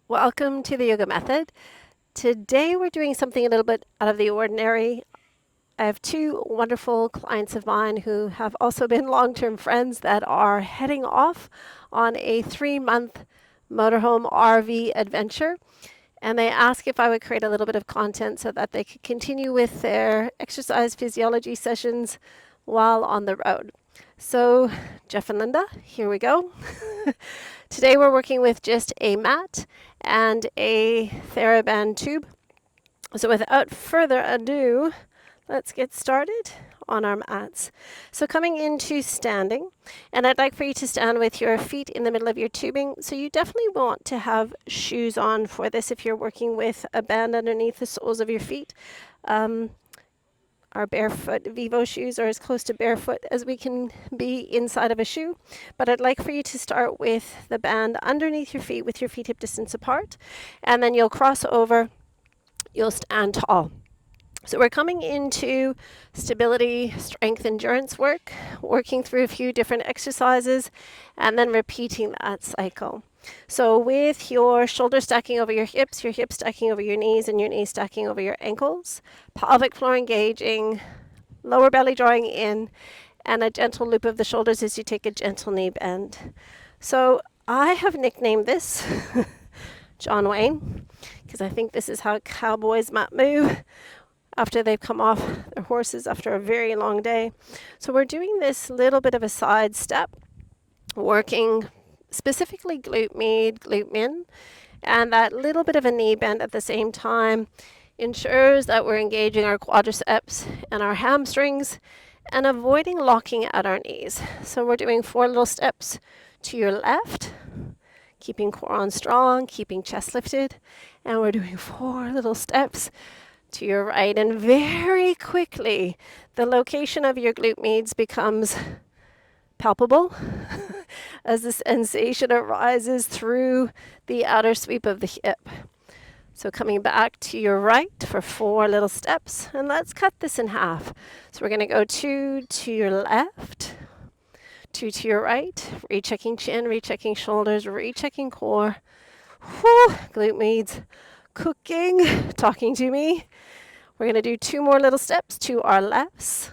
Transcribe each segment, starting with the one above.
Welcome to the yoga method. Today we're doing something a little bit out of the ordinary. I have two wonderful clients of mine who have also been long-term friends that are heading off on a 3-month motorhome RV adventure. And they asked if I would create a little bit of content so that they could continue with their exercise physiology sessions while on the road. So, Jeff and Lynda, here we go. Today we're working with just a mat and a TheraBand tube. So without further ado, let's get started on our mats. So coming into standing, and I'd like for you to stand with your feet in the middle of your tubing. So you definitely want to have shoes on for this if you're working with a band underneath the soles of your feet. Our barefoot Vivo shoes are as close to barefoot as we can be inside of a shoe. But I'd like for you to start with the band underneath your feet with your feet hip distance apart. And then you'll cross over, you'll stand tall. So we're coming into stability, strength, endurance work, working through a few different exercises, and then repeating that cycle. So with your shoulders stacking over your hips stacking over your knees, and your knees stacking over your ankles, pelvic floor engaging, lower belly drawing in, and a gentle loop of the shoulders as you take a gentle knee bend. So I have nicknamed this John Wayne, because I think this is how cowboys might move after they've come off their horses after a very long day. So we're doing this little bit of a side step, working specifically glute med, glute min, and that little bit of a knee bend at the same time ensures that we're engaging our quadriceps and our hamstrings and avoiding locking at our knees. So we're doing 4 little steps to your left, keeping core on strong, keeping chest lifted, and we're doing 4 little steps to your right, and very quickly the location of your glute meds becomes palpable as the sensation arises through the outer sweep of the hip. So coming back to your right for 4 little steps, and let's cut this in half. So we're going to go 2 to your left, 2 to your right, rechecking chin, rechecking shoulders, rechecking core. Whew, glute meds cooking, talking to me. We're going to do 2 more little steps to our lefts.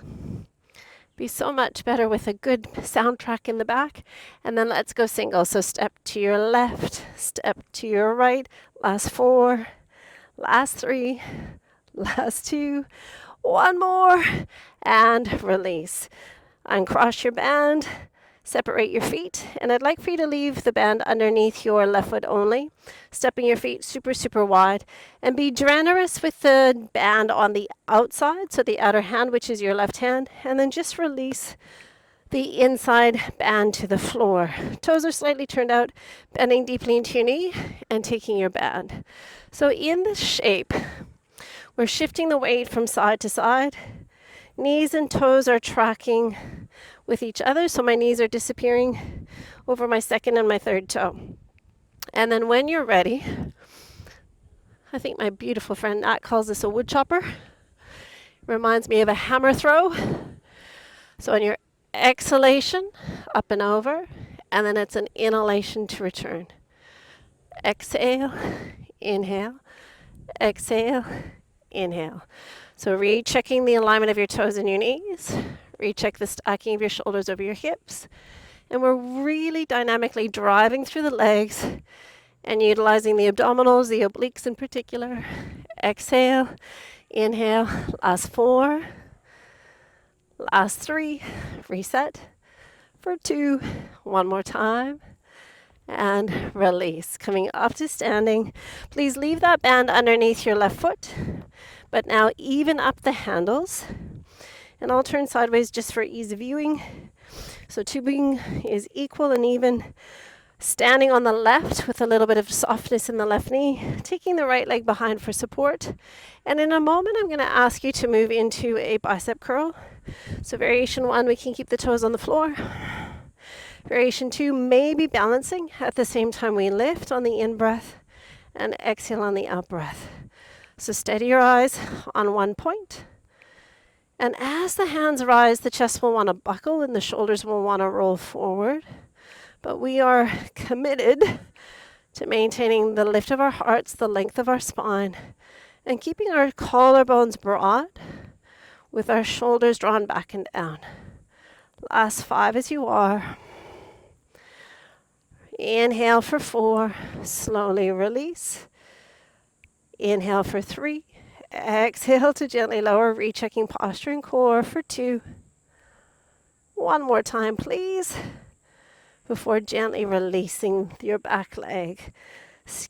Be so much better with a good soundtrack in the back. And then let's go single. So step to your left, step to your right, last 4, last 3, last 2, 1 more, and release. Uncross your band, separate your feet, and I'd like for you to leave the band underneath your left foot only, stepping your feet super, super wide, and be generous with the band on the outside, so the outer hand, which is your left hand, and then just release the inside band to the floor. Toes are slightly turned out, bending deeply into your knee, and taking your band. So in this shape, we're shifting the weight from side to side. Knees and toes are tracking with each other, so my knees are disappearing over my second and my third toe. And then when you're ready, I think my beautiful friend Nat calls this a wood chopper. Reminds me of a hammer throw. So on your exhalation, up and over, and then it's an inhalation to return. Exhale, inhale, exhale, inhale. So rechecking the alignment of your toes and your knees. Recheck the stacking of your shoulders over your hips. And we're really dynamically driving through the legs and utilizing the abdominals, the obliques in particular. Exhale, inhale, last 4, last 3, reset for 2, 1 more time, and release. Coming up to standing, please leave that band underneath your left foot, but now even up the handles. And I'll turn sideways just for ease of viewing. So tubing is equal and even. Standing on the left with a little bit of softness in the left knee, taking the right leg behind for support. And in a moment, I'm going to ask you to move into a bicep curl. So variation 1, we can keep the toes on the floor. Variation 2, maybe balancing at the same time we lift on the in-breath and exhale on the out-breath. So steady your eyes on one point. And as the hands rise, the chest will want to buckle and the shoulders will want to roll forward. But we are committed to maintaining the lift of our hearts, the length of our spine, and keeping our collarbones broad with our shoulders drawn back and down. Last 5 as you are. Inhale for 4, slowly release. Inhale for 3, exhale to gently lower, rechecking posture and core for 2. One more time, please, before gently releasing your back leg.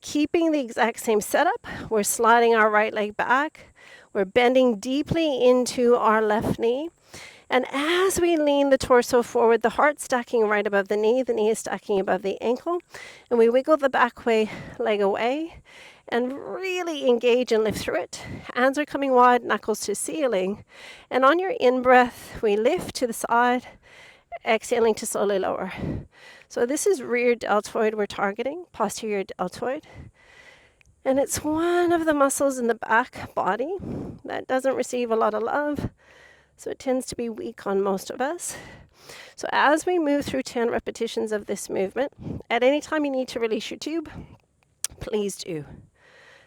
Keeping the exact same setup, we're sliding our right leg back. We're bending deeply into our left knee. And as we lean the torso forward, the heart stacking right above the knee is stacking above the ankle, and we wiggle the back leg away and really engage and lift through it. Hands are coming wide, knuckles to ceiling. And on your in-breath, we lift to the side, exhaling to slowly lower. So this is rear deltoid we're targeting, posterior deltoid. And it's one of the muscles in the back body that doesn't receive a lot of love. So it tends to be weak on most of us. So as we move through 10 repetitions of this movement, at any time you need to release your tube, please do.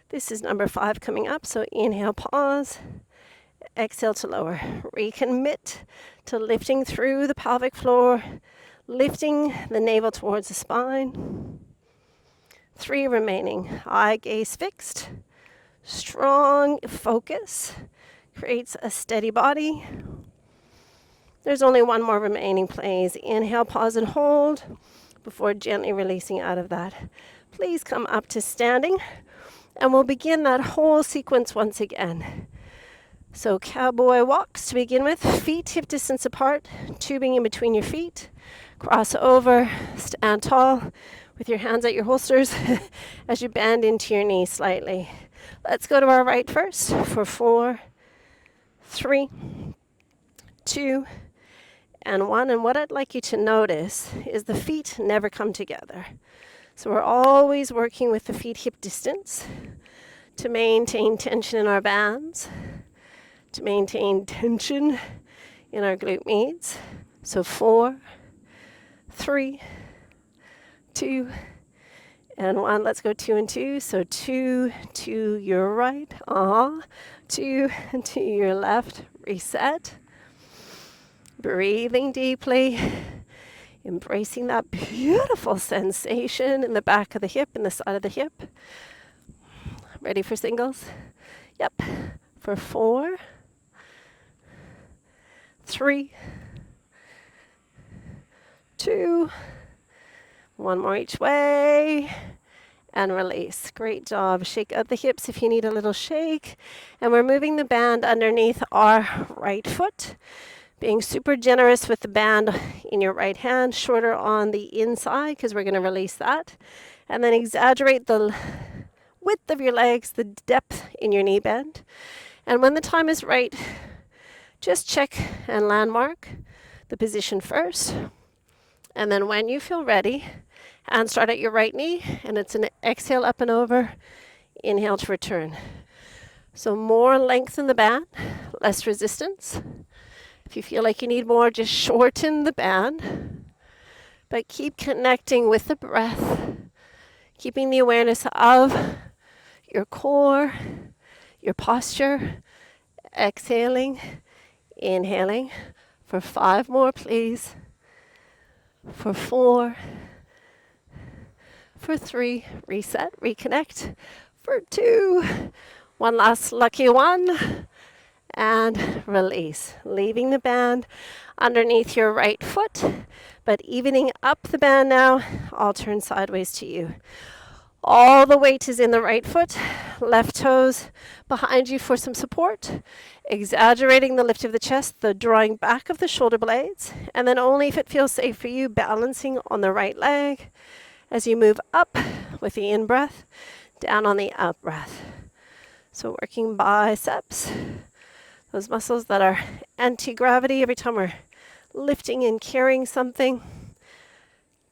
This is number 5 coming up. So inhale, pause, exhale to lower. Recommit to lifting through the pelvic floor, lifting the navel towards the spine. 3 remaining. Eye gaze fixed. Strong focus creates a steady body. There's only 1 more remaining, please. Inhale, pause, and hold before gently releasing out of that. Please come up to standing, and we'll begin that whole sequence once again. So cowboy walks to begin with, feet hip distance apart, tubing in between your feet. Cross over, stand tall with your hands at your holsters as you bend into your knees slightly. Let's go to our right first for 4, 3, 2, and 1. And what I'd like you to notice is the feet never come together. So we're always working with the feet hip distance to maintain tension in our bands, to maintain tension in our glute medius. So 4, 3, 2, and 1. Let's go 2 and 2. So 2 to your right. 2 to your left. Reset. Breathing deeply. Embracing that beautiful sensation in the back of the hip and the side of the hip. Ready for singles? Yep. For 4, 3, 2, 1 more each way, and release. Great job. Shake out the hips if you need a little shake. And we're moving the band underneath our right foot, being super generous with the band in your right hand, shorter on the inside because we're going to release that. And then exaggerate the width of your legs, the depth in your knee bend. And when the time is right, just check and landmark the position first. And then when you feel ready, and start at your right knee, and it's an exhale up and over, inhale to return. So more length in the band, less resistance. If you feel like you need more, just shorten the band, but keep connecting with the breath, keeping the awareness of your core, your posture, exhaling, inhaling. For 5 more, please. For 4, for 3, reset, reconnect. For 2, 1 last lucky one, and release. Leaving the band underneath your right foot, but evening up the band now. I'll turn sideways to you. All the weight is in the right foot, left toes behind you for some support. Exaggerating the lift of the chest, the drawing back of the shoulder blades, and then only if it feels safe for you, balancing on the right leg as you move up with the in-breath, down on the out-breath. So working biceps, those muscles that are anti-gravity every time we're lifting and carrying something.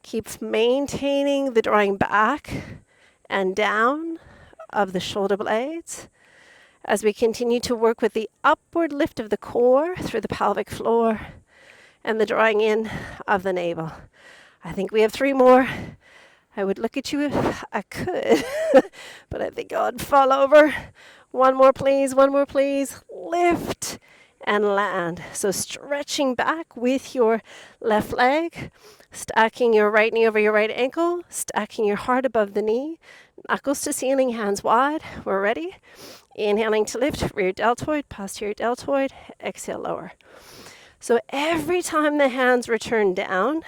Keep maintaining the drawing back and down of the shoulder blades as we continue to work with the upward lift of the core through the pelvic floor and the drawing in of the navel. I think we have 3 more. I would look at you if I could, but I think I'd fall over. One more, please. One more, please. Lift and land. So stretching back with your left leg, stacking your right knee over your right ankle, stacking your heart above the knee, knuckles to ceiling, hands wide. We're ready. Inhaling to lift, rear deltoid, posterior deltoid, exhale, lower. So every time the hands return down,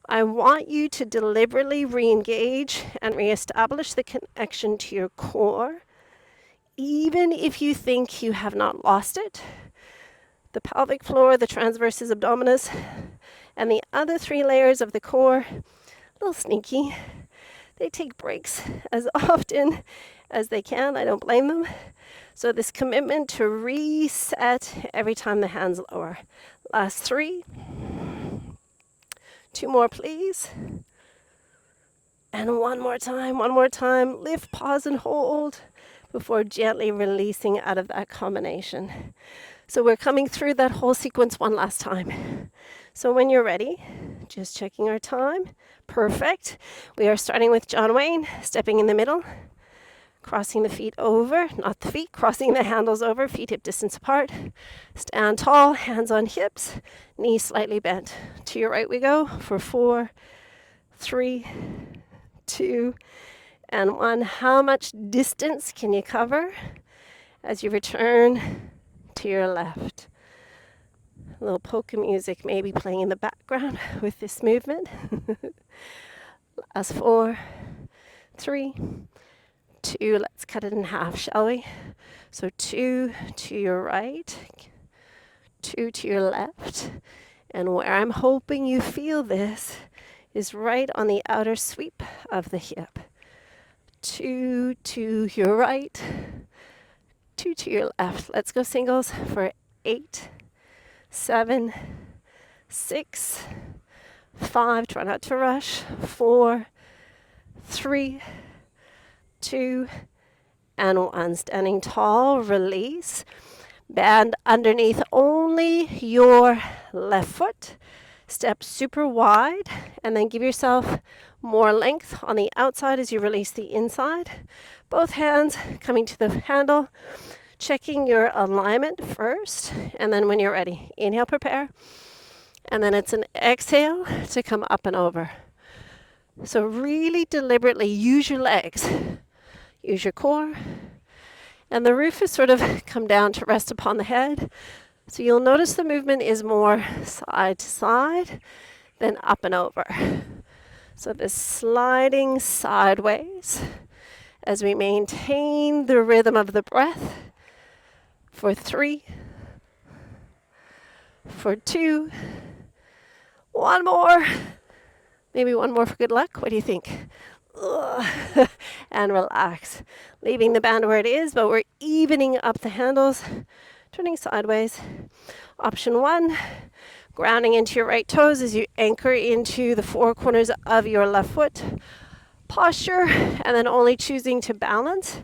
I want you to deliberately re-engage and reestablish the connection to your core, even if you think you have not lost it. The pelvic floor, the transversus abdominis, and the other three layers of the core, a little sneaky. They take breaks as often as they can. I don't blame them. So this commitment to reset every time the hands lower. Last three. Two more, please. And one more time, one more time. Lift, pause, and hold before gently releasing out of that combination. So we're coming through that whole sequence one last time. So when you're ready, just checking our time. Perfect. We are starting with John Wayne, stepping in the middle, crossing the feet over, not the feet, crossing the handles over, feet hip distance apart. Stand tall, hands on hips, knees slightly bent. To your right we go for 4, 3, 2, and 1. How much distance can you cover as you return to your left? A little polka music maybe playing in the background with this movement. Last 4, 3, 2. Let's cut it in half, shall we? So 2 to your right, 2 to your left. And where I'm hoping you feel this is right on the outer sweep of the hip. 2 to your right, 2 to your left. Let's go singles for 8, 7, 6, 5, try not to rush, 4, 3, 2, and 1. Standing tall, release. Band underneath only your left foot. Step super wide, and then give yourself more length on the outside as you release the inside. Both hands coming to the handle. Checking your alignment first, and then when you're ready, inhale, prepare, and then it's an exhale to come up and over. So really deliberately use your legs, use your core, and the roof is sort of come down to rest upon the head. So you'll notice the movement is more side to side than up and over. So this sliding sideways as we maintain the rhythm of the breath. For 3, for 2, one more, maybe one more for good luck. What do you think? And relax, leaving the band where it is, but we're evening up the handles, turning sideways. Option 1, grounding into your right toes as you anchor into the four corners of your left foot. Posture, and then only choosing to balance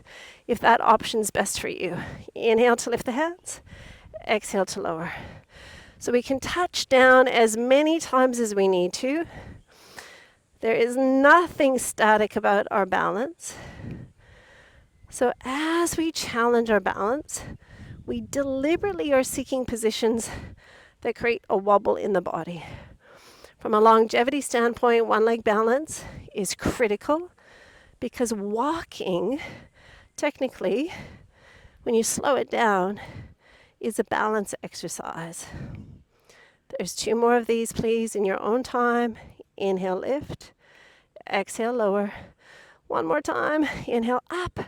if that option's best for you. Inhale to lift the hands, exhale to lower. So we can touch down as many times as we need to. There is nothing static about our balance. So as we challenge our balance, we deliberately are seeking positions that create a wobble in the body. From a longevity standpoint, one leg balance is critical because walking, technically, when you slow it down, is a balance exercise. There's 2 more of these, please, in your own time. Inhale, lift. Exhale, lower. One more time. Inhale, up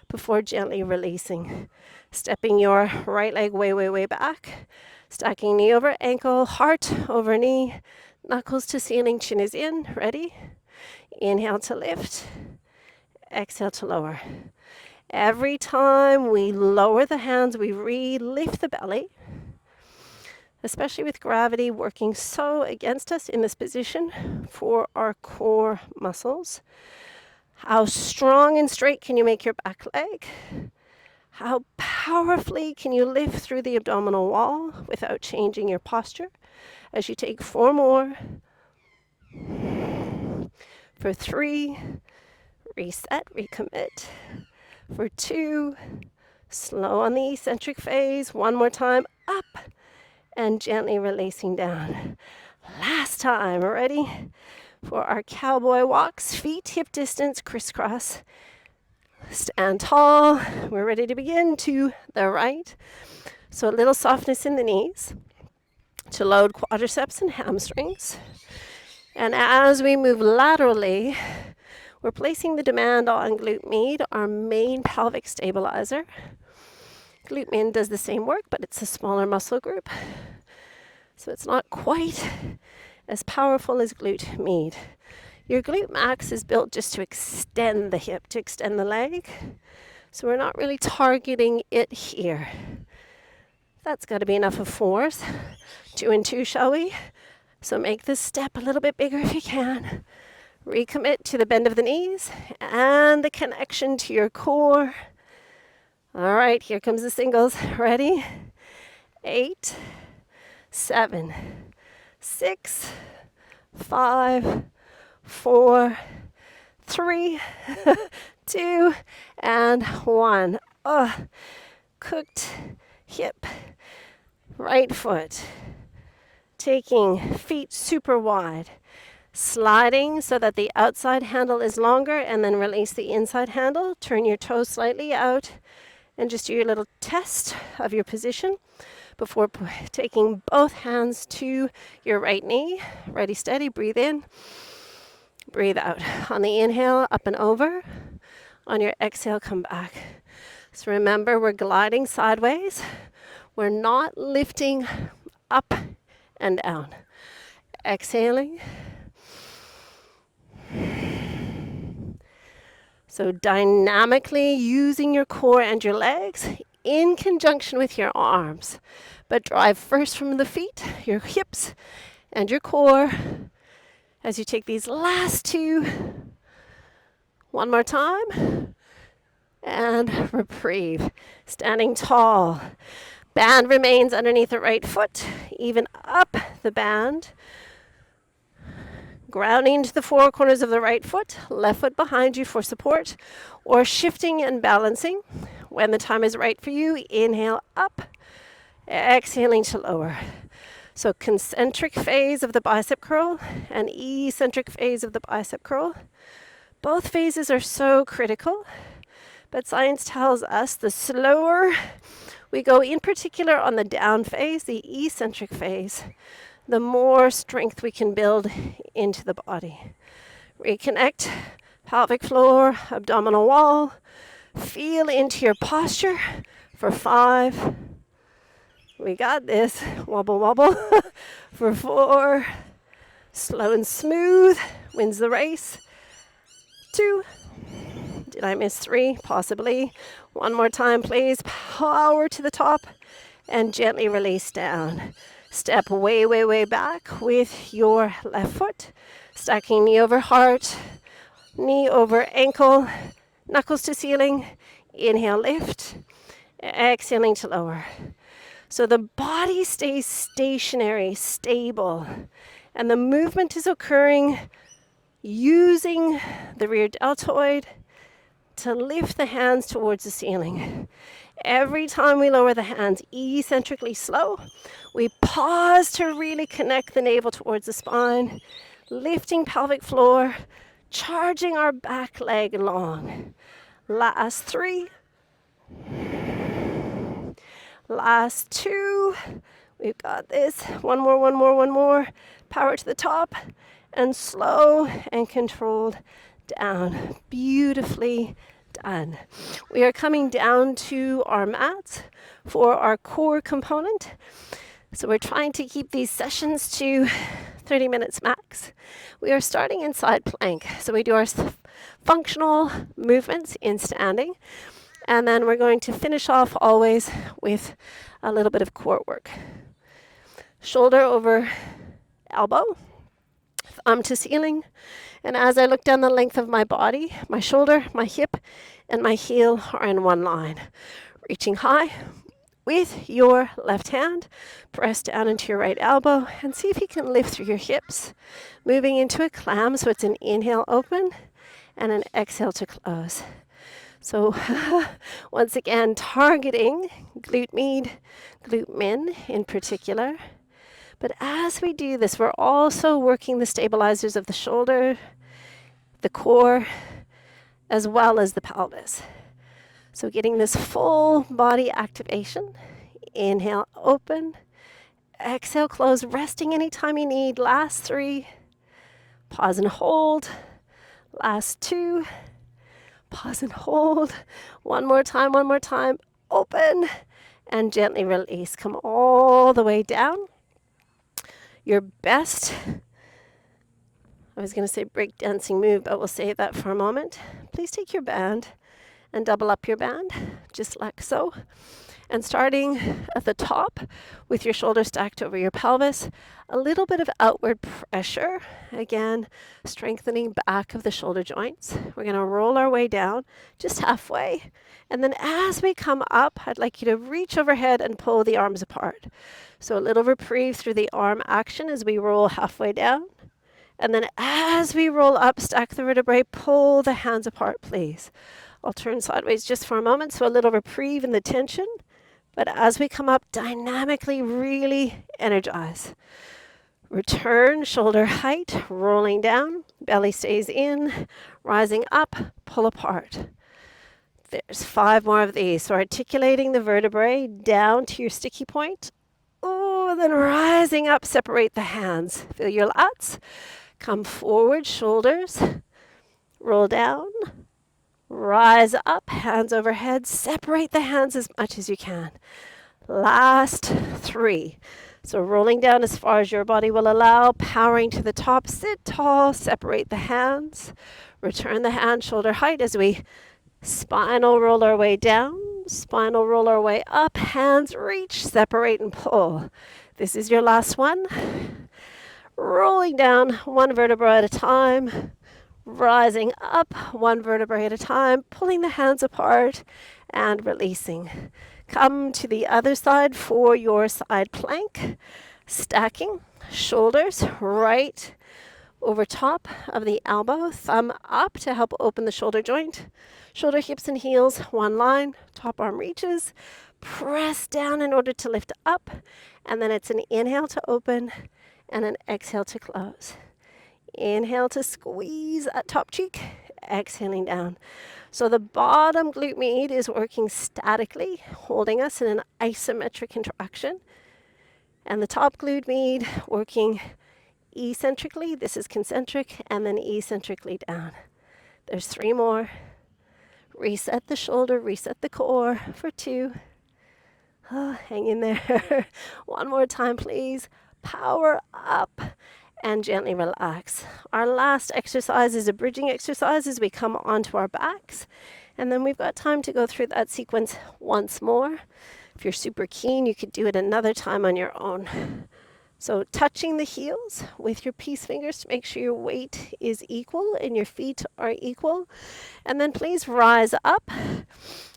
before gently releasing. Stepping your right leg way, way, way back. Stacking knee over ankle, heart over knee. Knuckles to ceiling, chin is in. Ready? Inhale to lift. Exhale to lower. Every time we lower the hands, we re-lift the belly, especially with gravity working so against us in this position for our core muscles. How strong and straight can you make your back leg? How powerfully can you lift through the abdominal wall without changing your posture? As you take 4 more. For 3, reset, recommit. For 2, slow on the eccentric phase. One more time, up, and gently releasing down. Last time, ready? For our cowboy walks, feet hip distance, crisscross. Stand tall. We're ready to begin to the right. So a little softness in the knees to load quadriceps and hamstrings. And as we move laterally, we're placing the demand on glute med, our main pelvic stabilizer. Glute med does the same work, but it's a smaller muscle group. So it's not quite as powerful as glute med. Your glute max is built just to extend the hip, to extend the leg. So we're not really targeting it here. That's got to be enough of 4s. 2 and 2, shall we? So make this step a little bit bigger if you can. Recommit to the bend of the knees and the connection to your core. All right, here comes the singles. Ready? 8, 7, 6, 5, 4, 3, 2, and 1. Cooked hip, right foot. Taking feet super wide. Sliding so that the outside handle is longer, and then release the inside handle. Turn your toes slightly out and just do your little test of your position before taking both hands to your right knee. Ready, steady, breathe in, breathe out. On the inhale, up and over. On your exhale, come back. So remember, we're gliding sideways. We're not lifting up and down. Exhaling. So dynamically using your core and your legs in conjunction with your arms. But drive first from the feet, your hips, and your core as you take these last 2. One more time. And reprieve. Standing tall. Band remains underneath the right foot, even up the band. Grounding to the 4 corners of the right foot, left foot behind you for support, or shifting and balancing. When the time is right for you, inhale up, exhaling to lower. So concentric phase of the bicep curl and eccentric phase of the bicep curl. Both phases are so critical, but science tells us the slower we go, in particular on the down phase, the eccentric phase, the more strength we can build into the body. Reconnect, pelvic floor, abdominal wall. Feel into your posture for 5. We got this. Wobble, wobble. For 4. Slow and smooth. Wins the race. 2. Did I miss 3? Possibly. One more time, please. Power to the top and gently release down. Step way, way, way back with your left foot. Stacking knee over heart, knee over ankle, knuckles to ceiling. Inhale, lift. Exhaling to lower. So the body stays stationary, stable, and the movement is occurring using the rear deltoid to lift the hands towards the ceiling. Every time we lower the hands eccentrically slow, we pause to really connect the navel towards the spine, lifting pelvic floor, charging our back leg long. Last 3. Last 2. We've got this. One more, one more, one more. Power to the top and slow and controlled down. Beautifully done. We are coming down to our mats for our core component. So we're trying to keep these sessions to 30 minutes max. We are starting in side plank. So we do our functional movements in standing. And then we're going to finish off always with a little bit of core work. Shoulder over elbow, thumb to ceiling. And as I look down the length of my body, my shoulder, my hip, and my heel are in one line. Reaching high, with your left hand, press down into your right elbow and see if you can lift through your hips, moving into a clam. So it's an inhale, open, and an exhale to close. So once again, targeting glute med, glute min in particular. But as we do this, we're also working the stabilizers of the shoulder, the core, as well as the pelvis. So getting this full body activation. Inhale, open. Exhale, close, resting anytime you need. Last 3. Pause and hold. Last 2. Pause and hold. One more time, one more time. Open and gently release. Come all the way down. Your best, I was going to say breakdancing move, but we'll save that for a moment. Please take your band and double up your band, just like so. And starting at the top with your shoulders stacked over your pelvis, a little bit of outward pressure. Again, strengthening back of the shoulder joints. We're going to roll our way down just halfway. And then as we come up, I'd like you to reach overhead and pull the arms apart. So a little reprieve through the arm action as we roll halfway down. And then as we roll up, stack the vertebrae, pull the hands apart, please. I'll turn sideways just for a moment, so a little reprieve in the tension. But as we come up, dynamically really energize. Return, shoulder height, rolling down, belly stays in, rising up, pull apart. There's 5 more of these. So articulating the vertebrae down to your sticky point. Oh, and then rising up, separate the hands. Feel your lats. Come forward, shoulders, roll down, rise up, hands overhead, separate the hands as much as you can. Last 3. So rolling down as far as your body will allow, powering to the top, sit tall, separate the hands, return the hand shoulder height as we spinal roll our way down, spinal roll our way up, hands reach, separate and pull. This is your last one. Rolling down 1 vertebra at a time, rising up 1 vertebrae at a time, pulling the hands apart and releasing. Come to the other side for your side plank, stacking shoulders right over top of the elbow, thumb up to help open the shoulder joint. Shoulder, hips, and heels, one line, top arm reaches. Press down in order to lift up, and then it's an inhale to open and an exhale to close. Inhale to squeeze that top cheek, exhaling down. So the bottom glute med is working statically, holding us in an isometric contraction. And the top glute med working eccentrically, this is concentric, and then eccentrically down. There's 3 more. Reset the shoulder, reset the core for 2. Oh, hang in there. 1 more time, please. Power up and gently relax. Our last exercise is a bridging exercise as we come onto our backs. And then we've got time to go through that sequence once more. If you're super keen, you could do it another time on your own. So touching the heels with your peace fingers to make sure your weight is equal and your feet are equal. And then please rise up.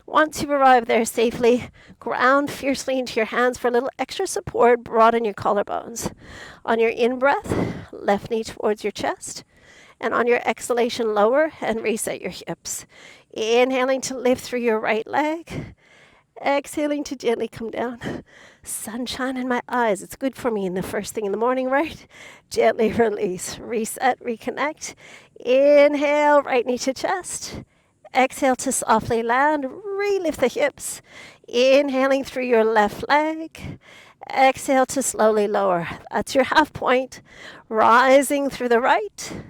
Once you've arrived there safely, ground fiercely into your hands for a little extra support. Broaden your collarbones. On your in-breath, left knee towards your chest. And on your exhalation, lower and reset your hips. Inhaling to lift through your right leg. Exhaling to gently come down. Sunshine in my eyes. It's good for me in the first thing in the morning, right? Gently release. Reset, reconnect. Inhale, right knee to chest. Exhale to softly land. Relift the hips. Inhaling through your left leg. Exhale to slowly lower. That's your half point. Rising through the right.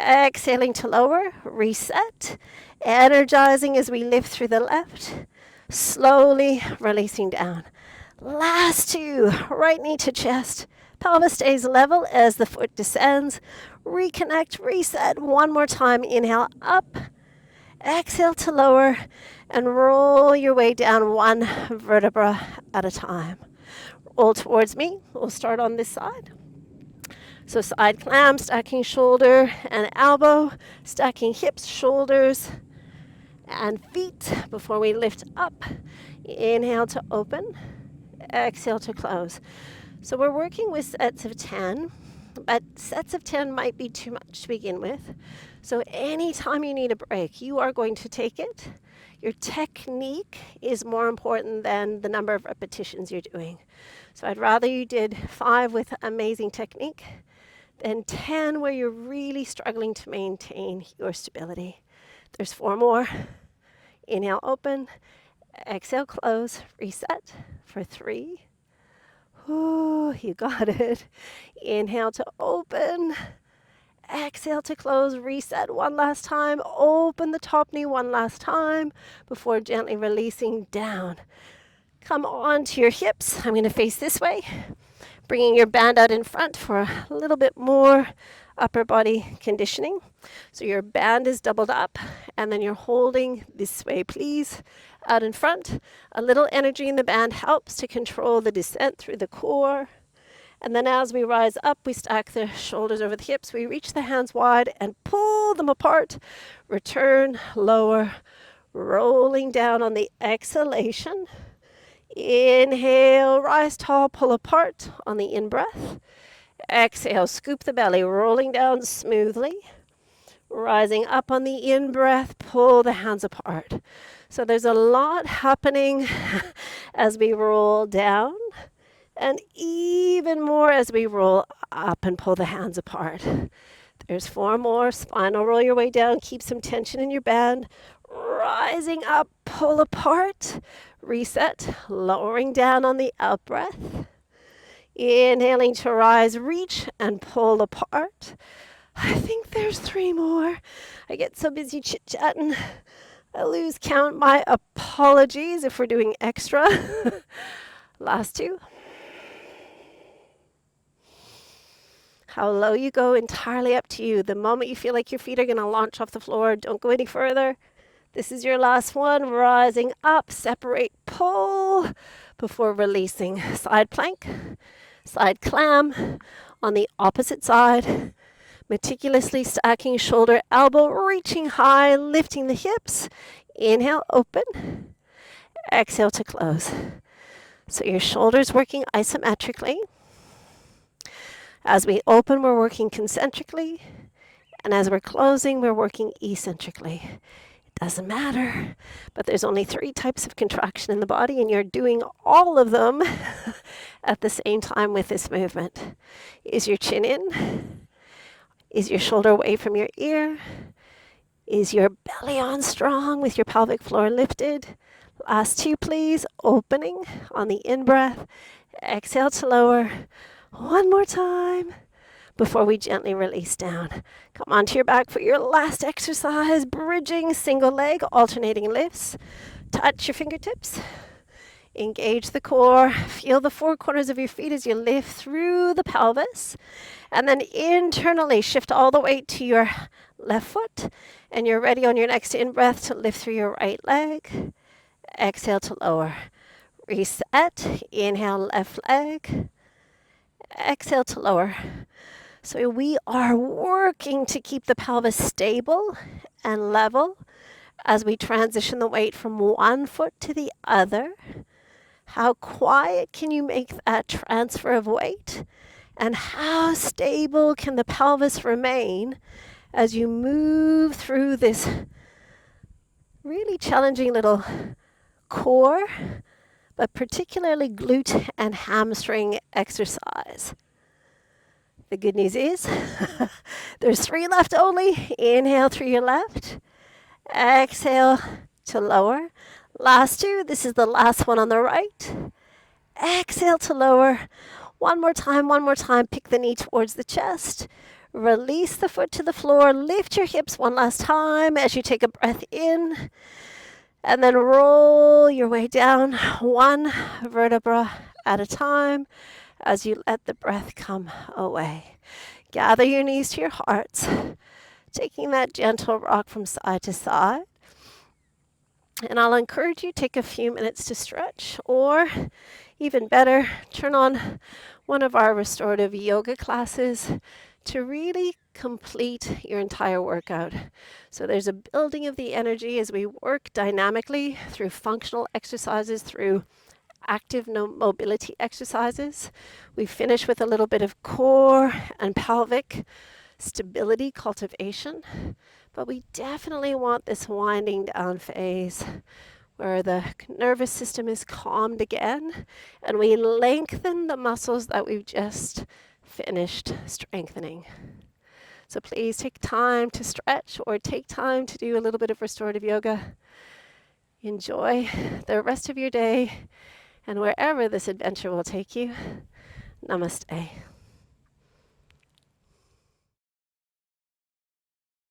Exhaling to lower. Reset. Energizing as we lift through the left. Slowly releasing down. Last 2, right knee to chest. Pelvis stays level as the foot descends. Reconnect, reset. 1 more time. Inhale up. Exhale to lower. And roll your way down 1 vertebra at a time. Roll towards me. We'll start on this side. So side clam, stacking shoulder and elbow. Stacking hips, shoulders, And feet before we lift up. Inhale to open. Exhale to close. So we're working with sets of 10, but sets of 10 might be too much to begin with. So anytime you need a break, you are going to take it. Your technique is more important than the number of repetitions you're doing. So I'd rather you did 5 with amazing technique than 10 where you're really struggling to maintain your stability. There's 4 more. Inhale, open. Exhale, close. Reset for 3. Ooh, you got it. Inhale to open. Exhale to close. Reset one last time. Open the top knee one last time before gently releasing down. Come onto your hips. I'm going to face this way. Bringing your band out in front for a little bit more upper body conditioning. So your band is doubled up, and then you're holding this way, please, out in front. A little energy in the band helps to control the descent through the core. And then as we rise up, we stack the shoulders over the hips. We reach the hands wide and pull them apart. Return, lower, rolling down on the exhalation. Inhale, rise tall, pull apart on the in-breath. Exhale, scoop the belly, rolling down smoothly. Rising up on the in-breath, pull the hands apart. So there's a lot happening as we roll down, and even more as we roll up and pull the hands apart. There's 4 more. Spinal roll your way down, keep some tension in your band. Rising up, pull apart. Reset, lowering down on the out-breath. Inhaling to rise, reach, and pull apart. I think there's 3 more. I get so busy chit-chatting, I lose count. My apologies if we're doing extra. Last 2. How low you go, entirely up to you. The moment you feel like your feet are going to launch off the floor, don't go any further. This is your last one. Rising up, separate, pull before releasing. Side plank, side clam on the opposite side. Meticulously stacking shoulder, elbow, reaching high, lifting the hips. Inhale, open. Exhale to close. So your shoulders working isometrically. As we open, we're working concentrically. And as we're closing, we're working eccentrically. It doesn't matter, but there's only 3 types of contraction in the body, and you're doing all of them at the same time with this movement. Is your chin in? Is your shoulder away from your ear? Is your belly on strong with your pelvic floor lifted? Last 2, please. Opening on the in-breath. Exhale to lower. One more time before we gently release down. Come onto your back for your last exercise. Bridging single leg, alternating lifts. Touch your fingertips. Engage the core. Feel the 4 corners of your feet as you lift through the pelvis. And then internally shift all the weight to your left foot. And you're ready on your next in-breath to lift through your right leg. Exhale to lower. Reset. Inhale, left leg. Exhale to lower. So we are working to keep the pelvis stable and level as we transition the weight from one foot to the other. How quiet can you make that transfer of weight? And how stable can the pelvis remain as you move through this really challenging little core, but particularly glute and hamstring exercise? The good news is there's 3 left only. Inhale through your left. Exhale to lower. Last 2. This is the last one on the right. Exhale to lower. One more time, one more time. Pick the knee towards the chest. Release the foot to the floor. Lift your hips one last time as you take a breath in. And then roll your way down, 1 vertebra at a time as you let the breath come away. Gather your knees to your hearts, taking that gentle rock from side to side. And I'll encourage you to take a few minutes to stretch, or even better, turn on one of our restorative yoga classes to really complete your entire workout. So there's a building of the energy as we work dynamically through functional exercises, through active mobility exercises. We finish with a little bit of core and pelvic stability cultivation, but we definitely want this winding down phase where the nervous system is calmed again and we lengthen the muscles that we've just finished strengthening. So please take time to stretch or take time to do a little bit of restorative yoga. Enjoy the rest of your day and wherever this adventure will take you. Namaste.